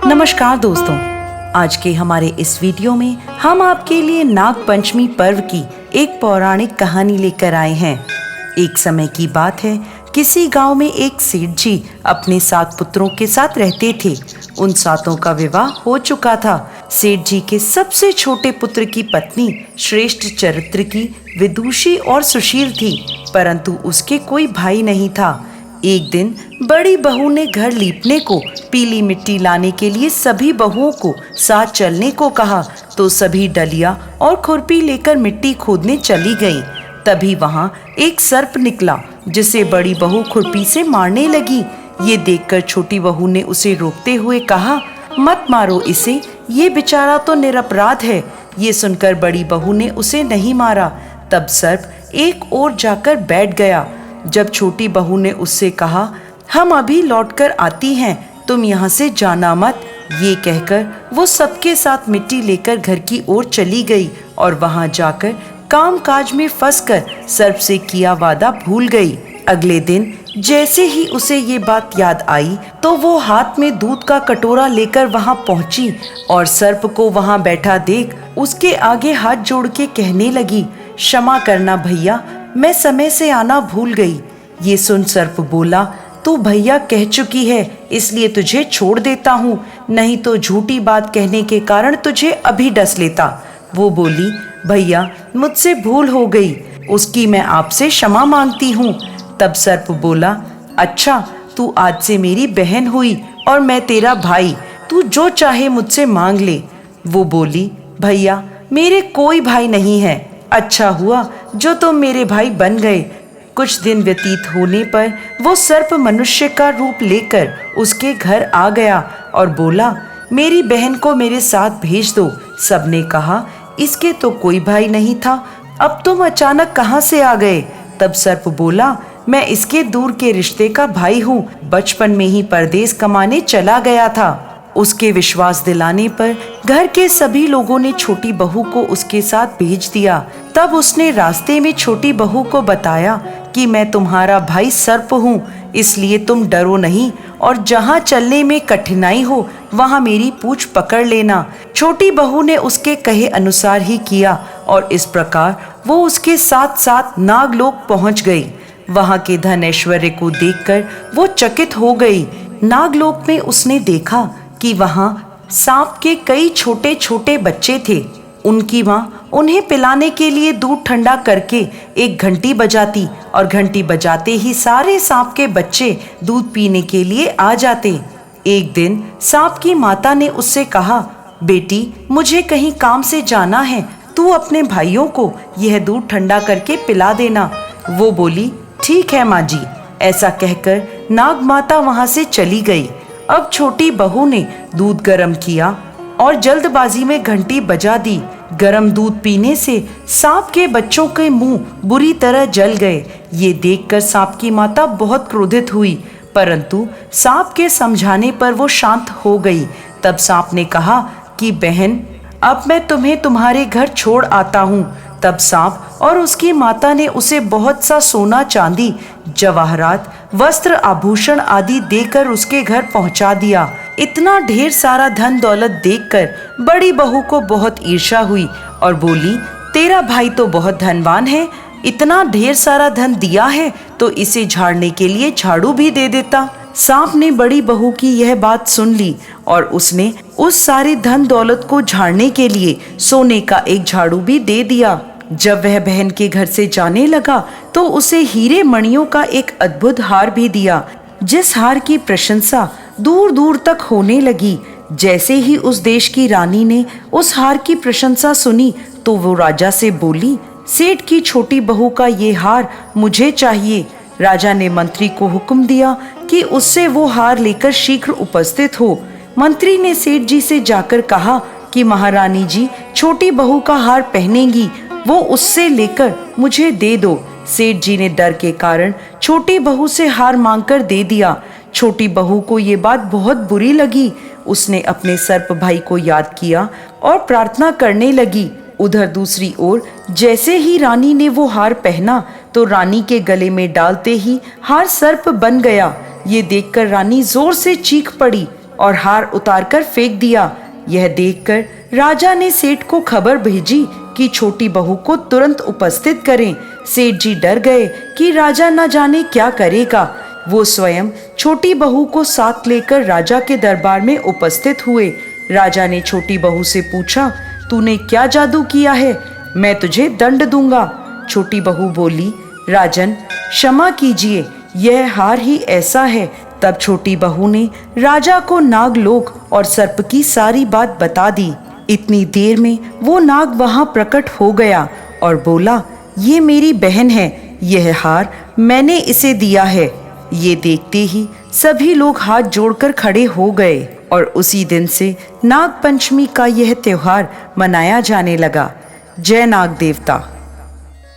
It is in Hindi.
नमस्कार दोस्तों, आज के हमारे इस वीडियो में हम आपके लिए नाग पंचमी पर्व की एक पौराणिक कहानी लेकर आए हैं। एक समय की बात है, किसी गांव में एक सेठ जी अपने 7 पुत्रों के साथ रहते थे। उन 7 का विवाह हो चुका था। सेठ जी के सबसे छोटे पुत्र की पत्नी श्रेष्ठ चरित्र की, विदुषी और सुशील थी, परंतु उसके कोई भाई नहीं था। एक दिन बड़ी बहू ने घर लीपने को पीली मिट्टी लाने के लिए सभी बहुओं को साथ चलने को कहा, तो सभी डलिया और खुरपी लेकर मिट्टी खोदने चली गई। तभी वहां एक सर्प निकला, जिसे बड़ी बहू खुरपी से मारने लगी। ये देखकर छोटी बहू ने उसे रोकते हुए कहा, मत मारो इसे, ये बेचारा तो निरपराध है। ये सुनकर बड़ी बहू ने उसे नहीं मारा। तब सर्प एक ओर जाकर बैठ गया। जब छोटी बहू ने उससे कहा, हम अभी लौटकर आती हैं, तुम यहाँ से जाना मत। ये कहकर वो सबके साथ मिट्टी लेकर घर की ओर चली गई और वहाँ जाकर काम काज में फंसकर सर्प से किया वादा भूल गई। अगले दिन जैसे ही उसे ये बात याद आई, तो वो हाथ में दूध का कटोरा लेकर वहाँ पहुँची और सर्प को वहाँ बैठा देख उसके आगे हाथ जोड़ के कहने लगी, क्षमा करना भैया, मैं समय से आना भूल गई। ये सुन सर्प बोला, तू भैया कह चुकी है, इसलिए तुझे छोड़ देता हूँ, नहीं तो झूठी बात कहने के कारण तुझे अभी डस लेता। वो बोली, भैया मुझसे भूल हो गई, उसकी मैं आपसे क्षमा मांगती हूँ। तब सर्प बोला, अच्छा तू आज से मेरी बहन हुई और मैं तेरा भाई, तू जो चाहे मुझसे मांग ले। वो बोली, भैया मेरे कोई भाई नहीं है, अच्छा हुआ जो तुम मेरे भाई बन गए। कुछ दिन व्यतीत होने पर वो सर्प मनुष्य का रूप लेकर उसके घर आ गया और बोला, मेरी बहन को मेरे साथ भेज दो। सबने कहा, इसके तो कोई भाई नहीं था, अब तुम अचानक कहाँ से आ गए? तब सर्प बोला, मैं इसके दूर के रिश्ते का भाई हूँ, बचपन में ही परदेश कमाने चला गया था। उसके विश्वास दिलाने पर घर के सभी लोगों ने छोटी बहू को उसके साथ भेज दिया। तब उसने रास्ते में छोटी बहू को बताया कि मैं तुम्हारा भाई सर्प हूँ, इसलिए तुम डरो नहीं और जहाँ चलने में कठिनाई हो वहाँ मेरी पूंछ पकड़ लेना। छोटी बहू ने उसके कहे अनुसार ही किया और इस प्रकार वो उसके साथ साथ नागलोक पहुँच गई। वहाँ के धन ऐश्वर्य को देखकर वो चकित हो गई। नागलोक में उसने देखा कि वहाँ सांप के कई छोटे छोटे बच्चे थे। उनकी माँ उन्हें पिलाने के लिए दूध ठंडा करके एक घंटी बजाती और घंटी बजाते ही सारे सांप के बच्चे दूध पीने के लिए आ जाते। एक दिन सांप की माता ने उससे कहा, बेटी मुझे कहीं काम से जाना है, तू अपने भाइयों को यह दूध ठंडा करके पिला देना। वो बोली, ठीक है माँ जी। ऐसा कहकर नाग माता वहाँ से चली गई। अब छोटी बहू ने दूध गर्म किया और जल्दबाजी में घंटी बजा दी। गर्म दूध पीने से सांप के बच्चों के मुंह बुरी तरह जल गए। ये देखकर सांप की माता बहुत क्रोधित हुई, परंतु सांप के समझाने पर वो शांत हो गई। तब सांप ने कहा कि बहन, अब मैं तुम्हें तुम्हारे घर छोड़ आता हूँ। तब सांप और उसकी माता ने उसे बहुत सा सोना चांदी, जवाहरात, वस्त्र, आभूषण आदि देकर उसके घर पहुंचा दिया। इतना ढेर सारा धन दौलत देखकर बड़ी बहू को बहुत ईर्ष्या हुई और बोली, तेरा भाई तो बहुत धनवान है, इतना ढेर सारा धन दिया है तो इसे झाड़ने के लिए झाड़ू भी दे देता। सांप ने बड़ी बहू की यह बात सुन ली और उसने उस सारी धन दौलत को झाड़ने के लिए सोने का एक झाड़ू भी दे दिया। जब वह बहन के घर से जाने लगा तो उसे हीरे मणियों का एक अद्भुत हार भी दिया, जिस हार की प्रशंसा दूर दूर तक होने लगी। जैसे ही उस देश की रानी ने उस हार की प्रशंसा सुनी तो वो राजा से बोली, सेठ की छोटी बहू का ये हार मुझे चाहिए। राजा ने मंत्री को हुक्म दिया कि उससे वो हार लेकर शीघ्र उपस्थित हो। मंत्री ने सेठ जी से जाकर कहा कि महारानी जी छोटी बहू का हार पहनेंगी, वो उससे लेकर मुझे दे दो। सेठ जी ने डर के कारण छोटी बहू से हार मांगकर दे दिया। छोटी बहू को ये बात बहुत बुरी लगी। उसने अपने सर्प भाई को याद किया और प्रार्थना करने लगी। उधर दूसरी ओर जैसे ही रानी ने वो हार पहना तो रानी के गले में डालते ही हार सर्प बन गया। ये देखकर रानी जोर से चीख पड़ी और हार उतारकर फेंक दिया। यह देखकर राजा ने सेठ को खबर भेजी कि छोटी बहू को तुरंत उपस्थित करें। सेठ जी डर गए कि राजा न जाने क्या करेगा। वो स्वयं छोटी बहू को साथ लेकर राजा के दरबार में उपस्थित हुए। राजा ने छोटी बहू से पूछा, तूने क्या जादू किया है? मैं तुझे दंड दूंगा। छोटी बहू बोली, राजन क्षमा कीजिए, यह हार ही ऐसा है। तब छोटी बहू ने राजा को नागलोक और सर्प की सारी बात बता दी। इतनी देर में वो नाग वहां प्रकट हो गया और बोला, ये मेरी बहन है, यह हार मैंने इसे दिया है। ये देखते ही सभी लोग हाथ जोड़कर खड़े हो गए और उसी दिन से नाग पंचमी का यह त्योहार मनाया जाने लगा। जय नाग देवता।